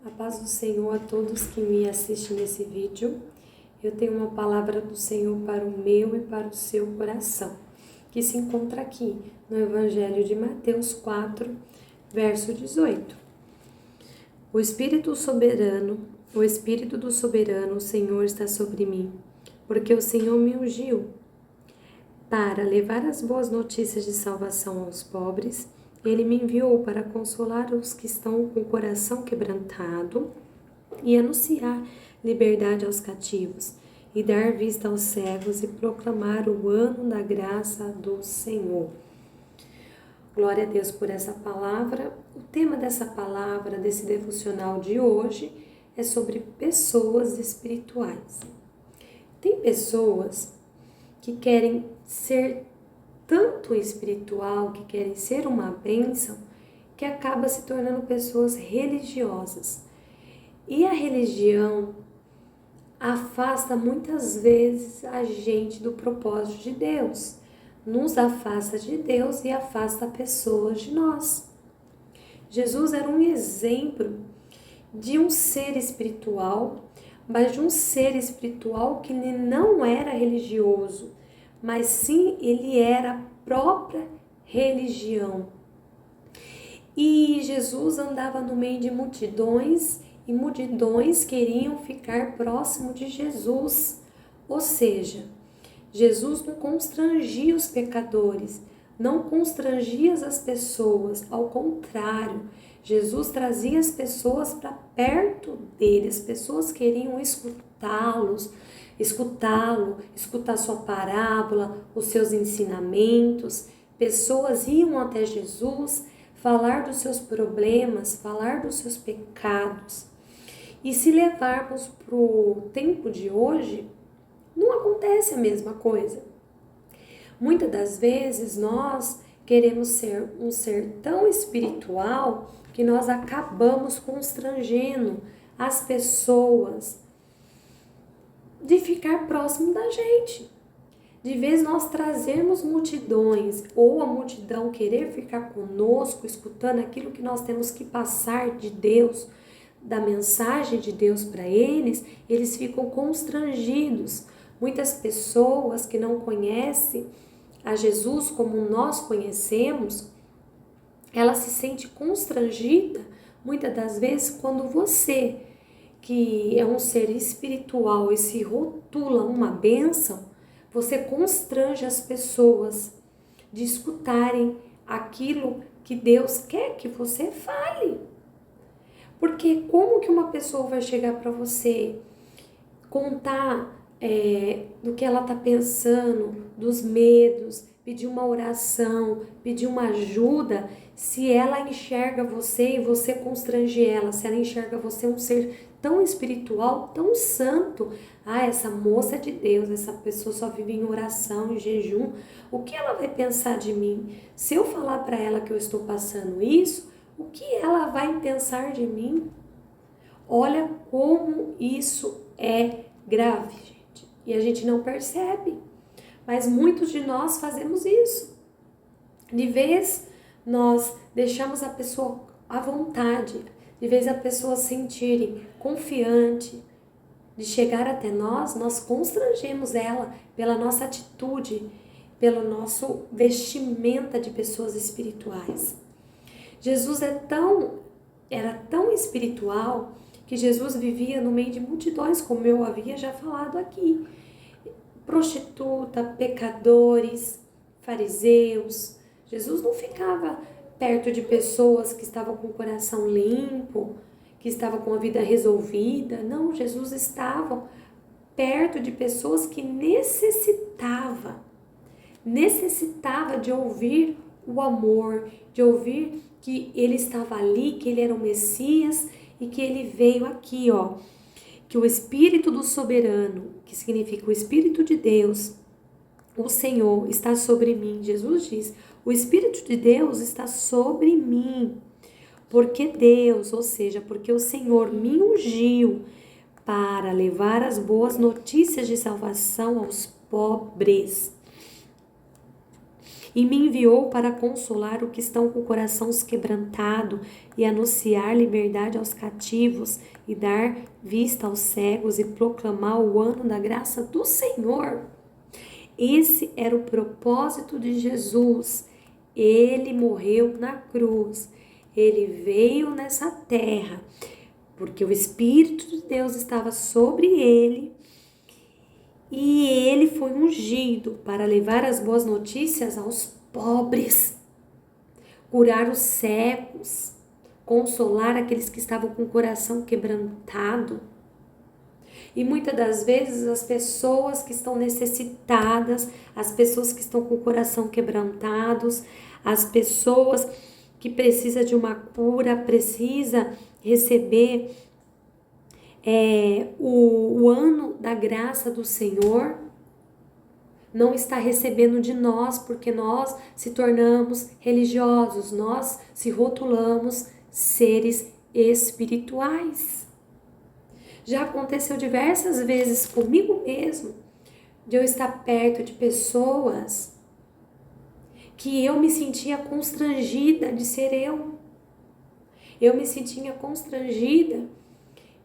A paz do Senhor a todos que me assistem nesse vídeo. Eu tenho uma palavra do Senhor para o meu e para o seu coração, que se encontra aqui no Evangelho de Mateus 4, verso 18. O Espírito do soberano, o Senhor está sobre mim, porque o Senhor me ungiu para levar as boas notícias de salvação aos pobres. Ele me enviou para consolar os que estão com o coração quebrantado e anunciar liberdade aos cativos e dar vista aos cegos e proclamar o ano da graça do Senhor. Glória a Deus por essa palavra. O tema dessa palavra, desse devocional de hoje, é sobre pessoas espirituais. Tem pessoas que querem ser tanto espiritual, que querem ser uma bênção, que acaba se tornando pessoas religiosas. E a religião afasta muitas vezes a gente do propósito de Deus, nos afasta de Deus e afasta pessoas de nós. Jesus era um exemplo de um ser espiritual, mas de um ser espiritual que não era religioso, mas sim ele era a própria religião. E Jesus andava no meio de multidões e multidões queriam ficar próximo de Jesus. Ou seja, Jesus não constrangia os pecadores, não constrangia as pessoas, ao contrário, Jesus trazia as pessoas para perto dele, as pessoas queriam escutá-lo, escutar sua parábola, os seus ensinamentos. Pessoas iam até Jesus falar dos seus problemas, falar dos seus pecados. E se levarmos para o tempo de hoje, não acontece a mesma coisa. Muitas das vezes nós queremos ser um ser tão espiritual que nós acabamos constrangendo as pessoas de ficar próximo da gente. De vez nós trazermos multidões ou a multidão querer ficar conosco, escutando aquilo que nós temos que passar de Deus, da mensagem de Deus para eles, eles ficam constrangidos. Muitas pessoas que não conhecem a Jesus como nós conhecemos, ela se sente constrangida muitas das vezes quando você, que é um ser espiritual e se rotula uma bênção, você constrange as pessoas de escutarem aquilo que Deus quer que você fale. Porque como que uma pessoa vai chegar para você, contar do que ela está pensando, dos medos, pedir uma oração, pedir uma ajuda, se ela enxerga você e você constrange ela, se ela enxerga você um ser tão espiritual, tão santo, essa moça é de Deus, essa pessoa só vive em oração, em jejum, o que ela vai pensar de mim? Se eu falar para ela que eu estou passando isso, o que ela vai pensar de mim? Olha como isso é grave, gente, e a gente não percebe, mas muitos de nós fazemos isso. De vez nós deixamos a pessoa à vontade, de vez a pessoa sentirem confiante de chegar até nós, nós constrangemos ela pela nossa atitude, pelo nosso vestimenta de pessoas espirituais. Jesus era tão espiritual que Jesus vivia no meio de multidões, como eu havia já falado aqui. Prostituta, pecadores, fariseus. Jesus não ficava perto de pessoas que estavam com o coração limpo, que estavam com a vida resolvida. Não, Jesus estava perto de pessoas que necessitava de ouvir o amor, de ouvir que ele estava ali, que ele era o Messias e que ele veio aqui, que o Espírito do Soberano, que significa o Espírito de Deus, o Senhor está sobre mim. Jesus diz, o Espírito de Deus está sobre mim, porque Deus, ou seja, porque o Senhor me ungiu para levar as boas notícias de salvação aos pobres. e me enviou para consolar os que estão com o coração quebrantado e anunciar liberdade aos cativos e dar vista aos cegos e proclamar o ano da graça do Senhor. Esse era o propósito de Jesus. Ele morreu na cruz. Ele veio nessa terra porque o Espírito de Deus estava sobre ele e ele foi ungido para levar as boas notícias aos pobres, curar os cegos, consolar aqueles que estavam com o coração quebrantado. E muitas das vezes as pessoas que estão necessitadas, as pessoas que estão com o coração quebrantados, as pessoas que precisam de uma cura, precisa receber o ano da graça do Senhor, não está recebendo de nós, porque nós se tornamos religiosos, nós se rotulamos seres espirituais. Já aconteceu diversas vezes comigo mesmo, de eu estar perto de pessoas que eu me sentia constrangida de ser eu. Eu me sentia constrangida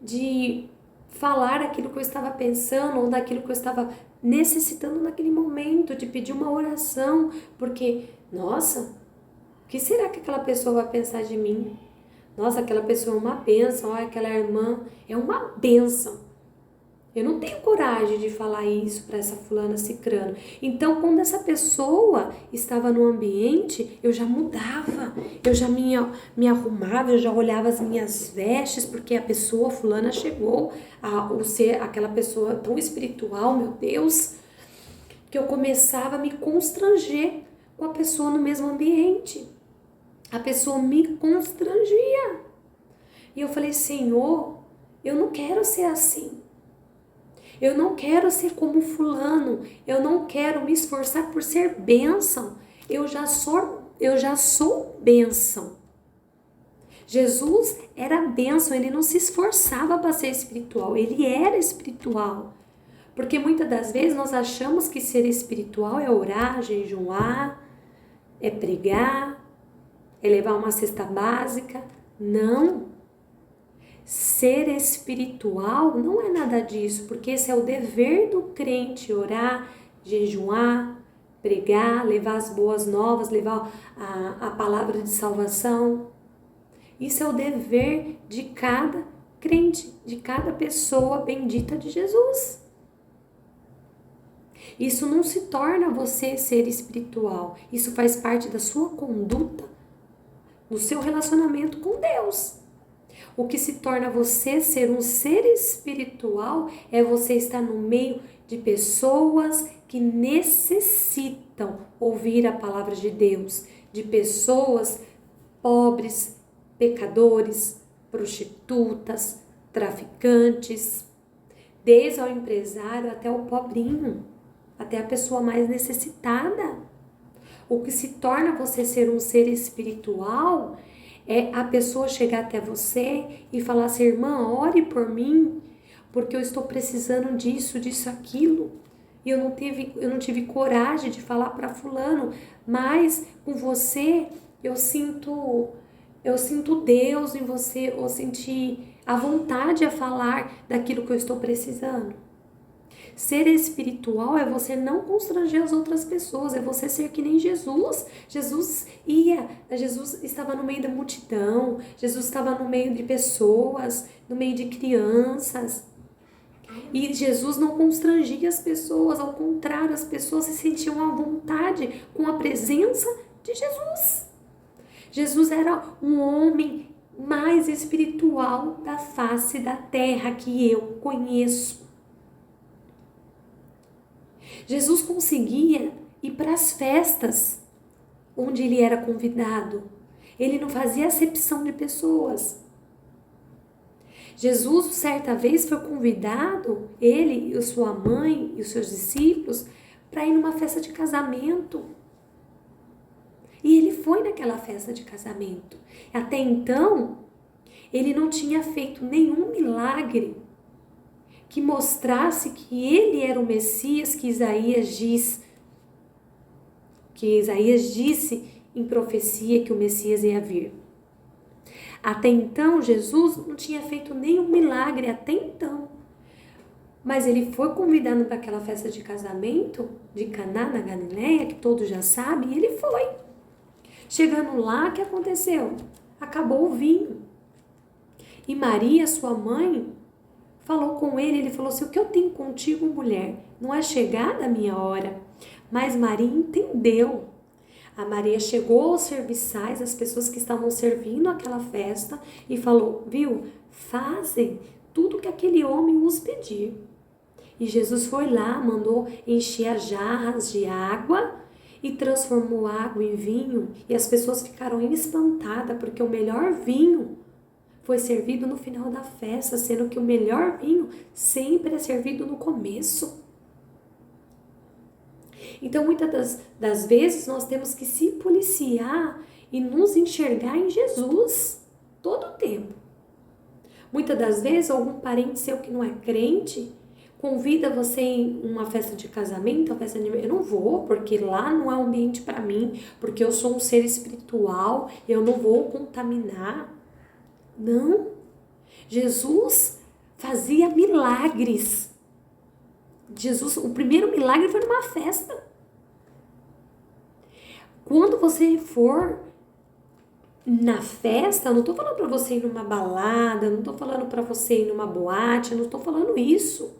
de falar aquilo que eu estava pensando ou daquilo que eu estava necessitando naquele momento, de pedir uma oração, porque, nossa, o que será que aquela pessoa vai pensar de mim? Nossa, aquela pessoa é uma bênção, aquela irmã é uma bênção. Eu não tenho coragem de falar isso para essa fulana cicrana. Então, quando essa pessoa estava no ambiente, eu já mudava, eu já me arrumava, eu já olhava as minhas vestes, porque a pessoa fulana chegou a ser aquela pessoa tão espiritual, meu Deus, que eu começava a me constranger com a pessoa no mesmo ambiente. A pessoa me constrangia. E eu falei, Senhor, eu não quero ser assim. Eu não quero ser como fulano, eu não quero me esforçar por ser bênção, eu já sou bênção. Jesus era bênção, ele não se esforçava para ser espiritual, ele era espiritual. Porque muitas das vezes nós achamos que ser espiritual é orar, jejuar, é pregar, é levar uma cesta básica. Não. Ser espiritual não é nada disso, porque esse é o dever do crente, orar, jejuar, pregar, levar as boas novas, levar a palavra de salvação. Isso é o dever de cada crente, de cada pessoa bendita de Jesus. Isso não se torna você ser espiritual, isso faz parte da sua conduta, do seu relacionamento com Deus. O que se torna você ser um ser espiritual é você estar no meio de pessoas que necessitam ouvir a palavra de Deus, de pessoas pobres, pecadores, prostitutas, traficantes, desde ao empresário até o pobrinho, até a pessoa mais necessitada. O que se torna você ser um ser espiritual é a pessoa chegar até você e falar assim, irmã, ore por mim, porque eu estou precisando disso, aquilo. E eu não tive coragem de falar para fulano, mas com você eu sinto Deus em você, eu senti a vontade a falar daquilo que eu estou precisando. Ser espiritual é você não constranger as outras pessoas, é você ser que nem Jesus. Jesus estava no meio da multidão, Jesus estava no meio de pessoas, no meio de crianças. E Jesus não constrangia as pessoas, ao contrário, as pessoas se sentiam à vontade com a presença de Jesus. Jesus era um homem mais espiritual da face da terra que eu conheço. Jesus conseguia ir para as festas onde ele era convidado. Ele não fazia acepção de pessoas. Jesus, certa vez, foi convidado, ele e sua mãe e os seus discípulos, para ir numa festa de casamento. E ele foi naquela festa de casamento. Até então, ele não tinha feito nenhum milagre que mostrasse que ele era o Messias que Isaías diz que Isaías disse em profecia que o Messias ia vir. Até então, Jesus não tinha feito nenhum milagre, até então. Mas ele foi convidado para aquela festa de casamento de Caná, na Galileia, que todos já sabem, e ele foi. Chegando lá, o que aconteceu? Acabou o vinho. E Maria, sua mãe, falou com ele falou assim, o que eu tenho contigo, mulher? Não é chegada a minha hora. Mas Maria entendeu. A Maria chegou aos serviçais, as pessoas que estavam servindo aquela festa, e falou, viu, fazem tudo que aquele homem os pedir. E Jesus foi lá, mandou encher as jarras de água e transformou água em vinho. E as pessoas ficaram espantadas, porque o melhor vinho foi servido no final da festa, sendo que o melhor vinho sempre é servido no começo. Então, muitas das vezes, nós temos que se policiar e nos enxergar em Jesus todo o tempo. Muitas das vezes, algum parente seu que não é crente convida você em uma festa de casamento, uma festa de... Eu não vou, porque lá não é um ambiente para mim, porque eu sou um ser espiritual, eu não vou contaminar. Não. Jesus fazia milagres. Jesus, o primeiro milagre foi numa festa. Quando você for na festa, eu não tô falando para você ir numa balada, não tô falando para você ir numa boate, eu não tô falando isso.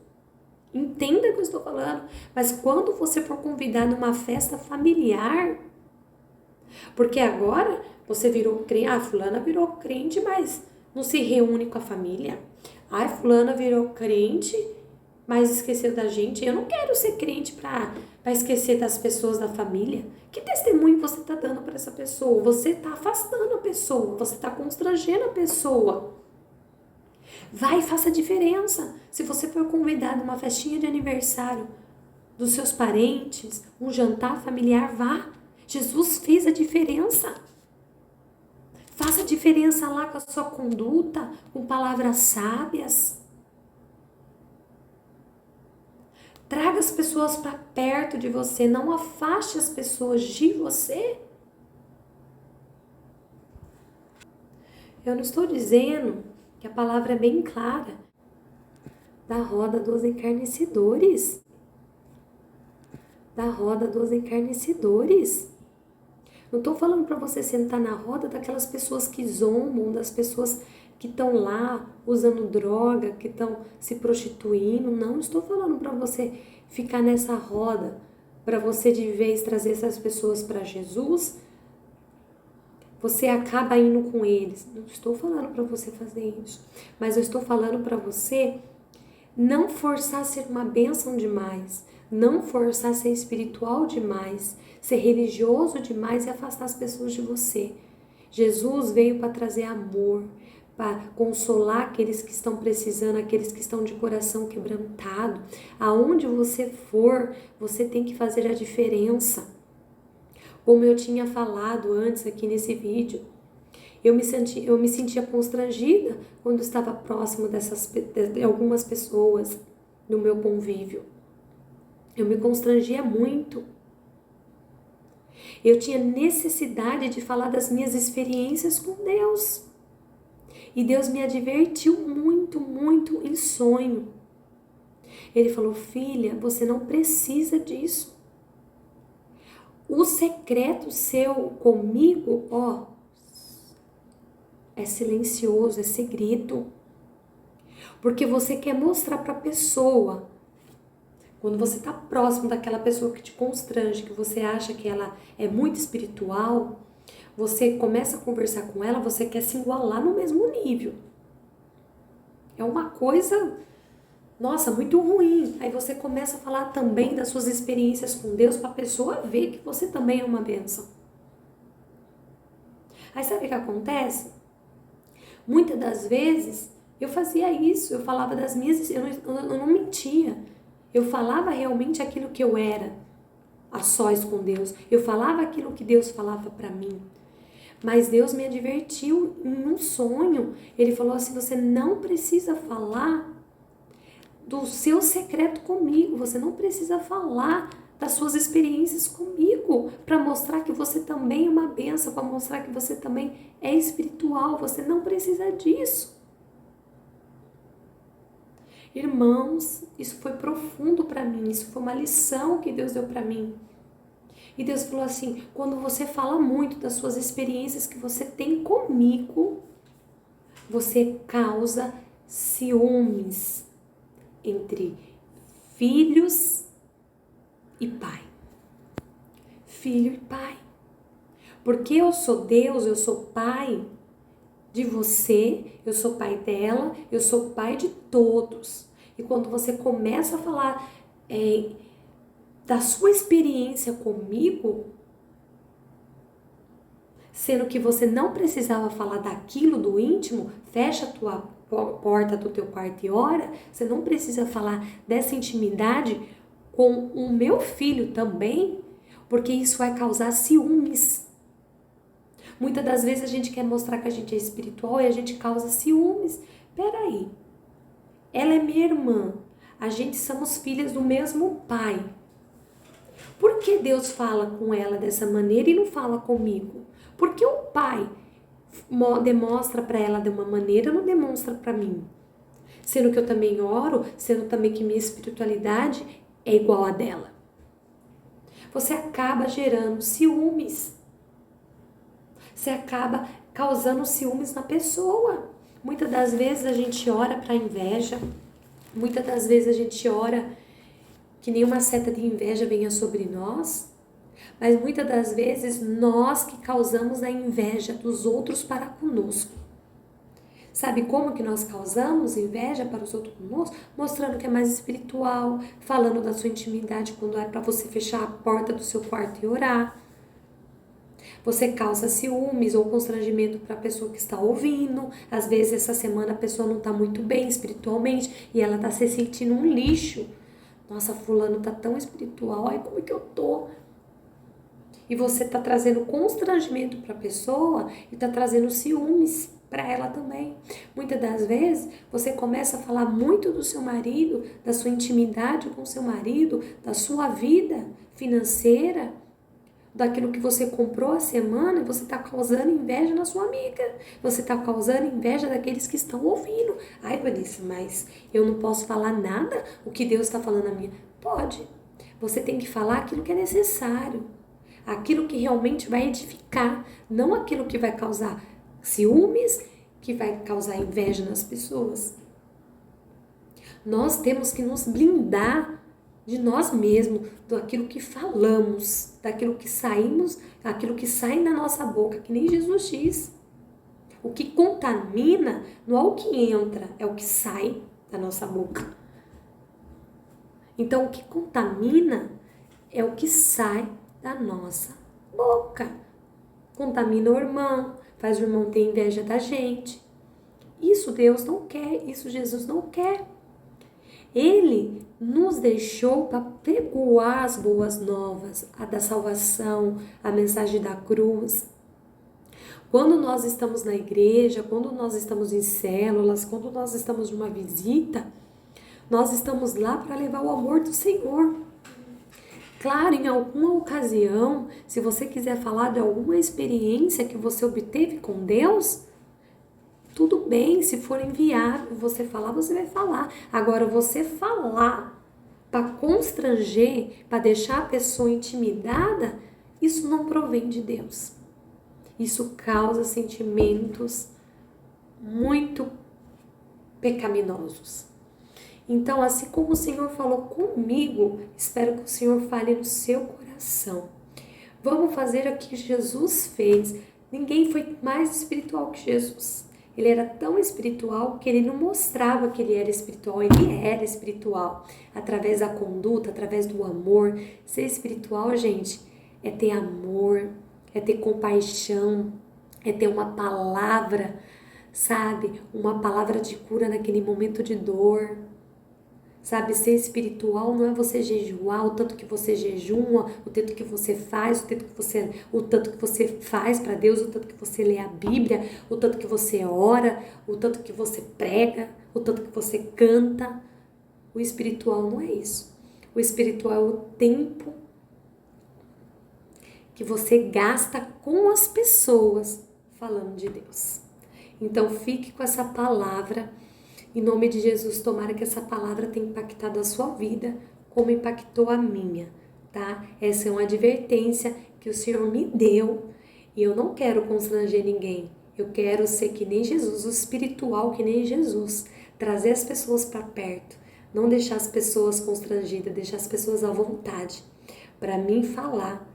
Entenda o que eu estou falando. Mas quando você for convidado numa festa familiar, porque agora você virou crente, fulana virou crente, mas não se reúne com a família. Fulana virou crente, mas esqueceu da gente. Eu não quero ser crente para esquecer das pessoas da família. Que testemunho você está dando para essa pessoa? Você está afastando a pessoa, você está constrangendo a pessoa. Vai e faça diferença. Se você for convidado a uma festinha de aniversário dos seus parentes, um jantar familiar, vá. Jesus fez a diferença. Faça a diferença lá com a sua conduta, com palavras sábias. Traga as pessoas para perto de você, não afaste as pessoas de você. Eu não estou dizendo que a palavra é bem clara, da roda dos encarnecedores. Da roda dos encarnecedores. Não estou falando para você sentar na roda daquelas pessoas que zombam, das pessoas que estão lá usando droga, que estão se prostituindo. Não estou falando para você ficar nessa roda, para você de vez trazer essas pessoas para Jesus, você acaba indo com eles. Não estou falando para você fazer isso, mas eu estou falando para você não forçar a ser uma bênção demais, não forçar a ser espiritual demais, ser religioso demais e afastar as pessoas de você. Jesus veio para trazer amor, para consolar aqueles que estão precisando, aqueles que estão de coração quebrantado. Aonde você for, você tem que fazer a diferença. Como eu tinha falado antes aqui nesse vídeo, eu me sentia constrangida quando estava próximo de algumas pessoas no meu convívio. Eu me constrangia muito. Eu tinha necessidade de falar das minhas experiências com Deus. E Deus me advertiu muito, muito em sonho. Ele falou, filha, você não precisa disso. O secreto seu comigo, é silencioso, é segredo. Porque você quer mostrar para a pessoa, quando você está próximo daquela pessoa que te constrange, que você acha que ela é muito espiritual, você começa a conversar com ela, você quer se igualar no mesmo nível. É uma coisa, nossa, muito ruim. Aí você começa a falar também das suas experiências com Deus para a pessoa ver que você também é uma bênção. Aí sabe o que acontece? Muitas das vezes eu fazia isso, eu falava das minhas, eu não mentia. Eu falava realmente aquilo que eu era, a sós com Deus. Eu falava aquilo que Deus falava para mim. Mas Deus me advertiu em um sonho. Ele falou assim, você não precisa falar do seu secreto comigo. Você não precisa falar das suas experiências comigo, para mostrar que você também é uma bênção, para mostrar que você também é espiritual, você não precisa disso. Irmãos, isso foi profundo para mim, isso foi uma lição que Deus deu para mim. E Deus falou assim, quando você fala muito das suas experiências que você tem comigo, você causa ciúmes entre filhos e pai. Filho e pai. Porque eu sou Deus, eu sou pai de você, eu sou pai dela, eu sou pai de todos. E quando você começa a falar da sua experiência comigo, sendo que você não precisava falar daquilo do íntimo, fecha a tua porta do teu quarto e ora, você não precisa falar dessa intimidade com o meu filho também, porque isso vai causar ciúmes. Muitas das vezes a gente quer mostrar que a gente é espiritual e a gente causa ciúmes. Peraí, ela é minha irmã, a gente somos filhas do mesmo pai. Por que Deus fala com ela dessa maneira e não fala comigo? Porque o pai demonstra para ela de uma maneira, não demonstra para mim. Sendo que eu também oro, sendo também que minha espiritualidade é igual a dela. Você acaba gerando ciúmes. Você acaba causando ciúmes na pessoa. Muitas das vezes a gente ora para inveja. Muitas das vezes a gente ora que nenhuma seta de inveja venha sobre nós. Mas muitas das vezes nós que causamos a inveja dos outros para conosco. Sabe como que nós causamos inveja para os outros conosco? Mostrando que é mais espiritual, falando da sua intimidade quando é para você fechar a porta do seu quarto e orar. Você causa ciúmes ou constrangimento para a pessoa que está ouvindo. Às vezes essa semana a pessoa não está muito bem espiritualmente e ela está se sentindo um lixo. Nossa, fulano está tão espiritual, ai como é que eu tô? E você está trazendo constrangimento para a pessoa e está trazendo ciúmes para ela também. Muitas das vezes você começa a falar muito do seu marido, da sua intimidade com o seu marido, da sua vida financeira, daquilo que você comprou a semana, e você está causando inveja na sua amiga. Você está causando inveja daqueles que estão ouvindo. Ai, Vanessa, mas eu não posso falar nada o que Deus está falando a mim. Pode. Você tem que falar aquilo que é necessário. Aquilo que realmente vai edificar. Não aquilo que vai causar ciúmes, que vai causar inveja nas pessoas. Nós temos que nos blindar de nós mesmos, daquilo que falamos, daquilo que saímos, daquilo que sai da nossa boca, que nem Jesus diz. O que contamina não é o que entra, é o que sai da nossa boca. Então, o que contamina é o que sai da nossa boca. Contamina o irmão, faz o irmão ter inveja da gente. Isso Deus não quer, isso Jesus não quer. Ele nos deixou para pregoar as boas novas, a da salvação, a mensagem da cruz. Quando nós estamos na igreja, quando nós estamos em células, quando nós estamos numa visita, nós estamos lá para levar o amor do Senhor. Claro, em alguma ocasião, se você quiser falar de alguma experiência que você obteve com Deus, tudo bem, se for enviado, você falar, você vai falar. Agora, você falar para constranger, para deixar a pessoa intimidada, isso não provém de Deus. Isso causa sentimentos muito pecaminosos. Então, assim como o Senhor falou comigo, espero que o Senhor fale no seu coração. Vamos fazer o que Jesus fez. Ninguém foi mais espiritual que Jesus. Ele era tão espiritual que ele não mostrava que ele era espiritual, ele era espiritual. Através da conduta, através do amor. Ser espiritual, gente, é ter amor, é ter compaixão, é ter uma palavra, sabe? Uma palavra de cura naquele momento de dor. Sabe, ser espiritual não é você jejuar o tanto que você jejuma, o tanto que você faz, o tanto que você faz para Deus, o tanto que você lê a Bíblia, o tanto que você ora, o tanto que você prega, o tanto que você canta. O espiritual não é isso. O espiritual é o tempo que você gasta com as pessoas falando de Deus. Então fique com essa palavra. Em nome de Jesus, tomara que essa palavra tenha impactado a sua vida, como impactou a minha, tá? Essa é uma advertência que o Senhor me deu e eu não quero constranger ninguém. Eu quero ser que nem Jesus, o espiritual que nem Jesus, trazer as pessoas para perto, não deixar as pessoas constrangidas, deixar as pessoas à vontade, para mim falar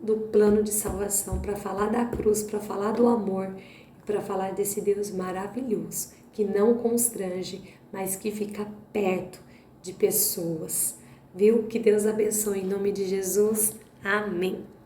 do plano de salvação, para falar da cruz, para falar do amor, para falar desse Deus maravilhoso, que não constrange, mas que fica perto de pessoas. Viu? Que Deus abençoe em nome de Jesus. Amém.